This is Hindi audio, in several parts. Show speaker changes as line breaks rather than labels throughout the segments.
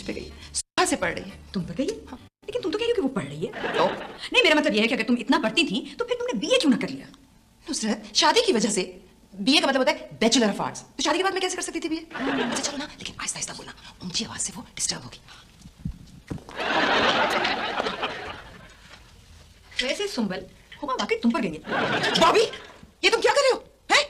पे गई, सुबह से पढ़ रही है।
तुम पर गई है?
हाँ।
लेकिन तुम तो कह रही हो कि वो पढ़ रही है।
तो
नहीं, मेरा मतलब यह है कि अगर तुम इतना पढ़ती थी तो फिर तुमने बीए क्यों ना कर लिया?
नुसरत, शादी की वजह से बीए का मतलब होता है बैचलर ऑफ आर्ट्स। तो शादी के बाद मैं कैसे कर सकती थी बीए? अच्छा चलो ना, लेकिन आहिस्ता आहिस्ता बोलना, ऊंची आवाज से वो डिस्टर्ब होगी।
वैसे सुंबल, हुमा वाकई तुम पर गई है।
बॉबी, ये तुम क्या कर रहे हो? हैं?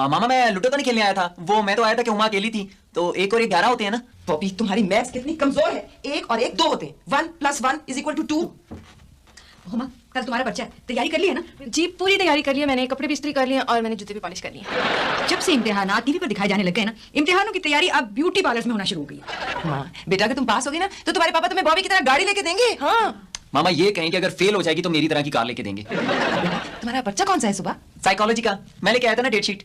मामा मैं लूडो तो नहीं खेलने आया था, वो मैं तो आया था कि हुमा अकेली थी, तो 1 और 1 11 होते हैं ना।
बॉबी, तुम्हारी मैथ्स कितनी कमजोर है। 1 और 1 2 होते हैं। 1 + 1 = 2।
हुमा, कल तुम्हारा बच्चा है, तैयारी कर ली है ना?
जी पूरी तैयारी कर ली है मैंने, कपड़े भी इस्त्री कर लिए और मैंने जूते भी पॉलिश कर लिए।
जब से इम्तिहानात टीवी पर दिखाए जाने लग गए ना, इम्तिहानों की तैयारी अब ब्यूटी पार्लर्स में होना शुरू हो गई है।
हाँ बेटा, अगर तुम पास होगी ना तो तुम्हारे पापा तुम्हें बॉबी की तरह गाड़ी लेके देंगे। हाँ
मामा ये कहें कि अगर फेल हो जाएगी तो मेरी तरह की कार लेके देंगे।
बेटा, तुम्हारा बच्चा कौन सा है सुबह?
साइकोलॉजी का, मैं लेके आया था ना डेट शीट।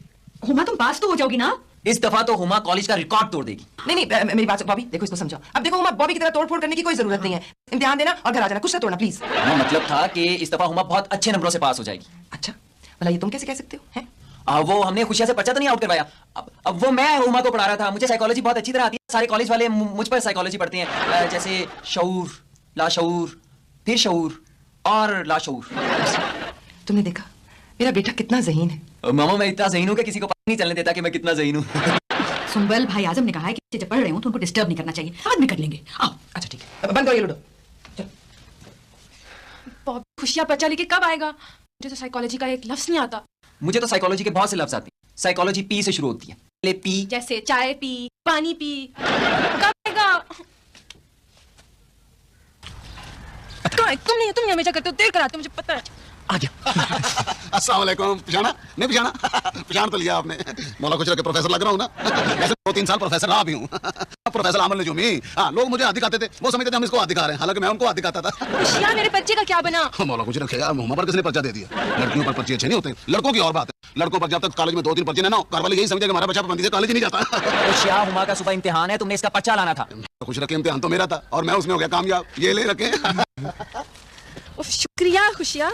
हुमा, तुम पास तो हो जाओगी ना?
इस दफा तो हुमा कॉलेज का रिकॉर्ड तोड़ देगी।
नहीं, मेरी बात बॉबी, देखो इसको समझाओ। अब देखो हुमा, बॉबी की तरह तोड़फोड़ करने की कोई जरूरत नहीं है। इम्तिहान देना और घर आ जाना, कुछ ना तोड़ना प्लीज।
हाँ, मतलब था कि इस दफा हुमा बहुत अच्छे नंबरों से पास हो जाएगी।
अच्छा, भला ये तुम कैसे कह सकते हो? हैं?
वो हमने खुशियां से पर्चा तो नहीं आउट करवाया। अब वो मैं हुमा को पढ़ा रहा था, मुझे साइकोलॉजी बहुत अच्छी तरह आती है। सारे कॉलेज वाले मुझ पर साइकोलॉजी पढ़ते हैं, जैसे शऊर, लाशऊर, फिर शऊर और लाशऊर।
तुमने देखा मेरा बेटा कितना ज़हीन है।
मामा मैं इतना ज़हीन हूं कि किसी को पता नहीं चलने देता कि मैं कितना ज़हीन हूं।
सुंबल, भाई आजम ने कहा है कि जब पढ़ रहे हो तो उनको डिस्टर्ब नहीं करना चाहिए। बाद में कर लेंगे, आओ।
अच्छा ठीक है, बंद करो ये लूडो।
खुशियाँ पर्चा लेके कब आएगा? मुझे तो साइकोलॉजी का एक लफ्ज नहीं आता।
मुझे तो साइकोलॉजी के बहुत से लफ्ज आते हैं। साइकोलॉजी पी से शुरू होती है, पहले पी
जैसे चाय पी, पानी पी। कब आएगा? तुम हमेशा करते हो, देर कराते हो, मुझे पता है।
आ गया।
अस्सलाम वालेकुम। पिछाना नहीं, पिछाना पिछान तो लिया आपने। मौला कुछ के प्रोफेसर लग रहा हूँ ना, वैसे 2-3 साल प्रोफेसर रहा भी हूँ। प्रोफेसर आमल नजूमी। हाँ, लोग मुझे आदि खाते थे, वो समझते थे हम इसको आदि खा रहे हैं, हालांकि मैं उनको आदि खाता था।
खुशियाँ, मेरे बच्चे का क्या बना?
मौला कुछ रखे यार, मुहम्मद पर किसने पर्चा दे दिया? लड़कियों पर पर्चे अच्छे नहीं होते, लड़कों की और बात है। लड़कों पर जब तक कॉलेज में 2-3 पर्चे ना हो, घर वाले यही समझे कि हमारा बच्चा पाबंदी से कॉलेज नहीं जाता।
खुशियाँ, हुमा का सुबह इम्तिहान है, तुमने इसका पर्चा लाना था।
कुछ रखे इम्तिहान तो मेरा था और मैं उसमें हो गया कामयाब। ये ले रखे।
शुक्रिया खुशियाँ।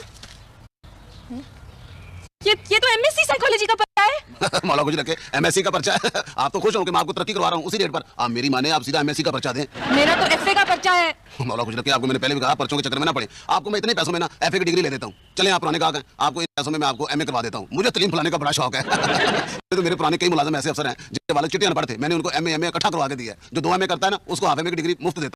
ये तो एमएससी साइकोलॉजी का पर्चा है।
मौला कुछ रखे एमएससी का पर्चा है। आप तो खुश हो कि मैं आपको तरक्की करवा रहा हूँ उसी रेट पर। आप मेरी माने, आप सीधा एमएससी का पर्चा दें।
मेरा तो एफए का पर्चा है।
मौला कुछ रखे, आपको मैंने पहले भी कहा पर्चों के चक्कर में ना पड़े। आपको मैं इतने पैसों में ना एफए की डिग्री ले देता हूँ। चलें, आप पुराने कहा आपको इन पैसों में मैं आपको एमए करवा देता हूँ। मुझे तलीम फुलाने का बड़ा शौक है। तो मेरे पुराने कई मुलाजिम ऐसे अफसर हैं जिनके वाले चिट्ठियां न पढ़ते, मैंने उनको एमए इकट्ठा करवा के दिया है। जो 2 एमए करता है ना, उसको हाफ एमए की डिग्री मुफ्त देता।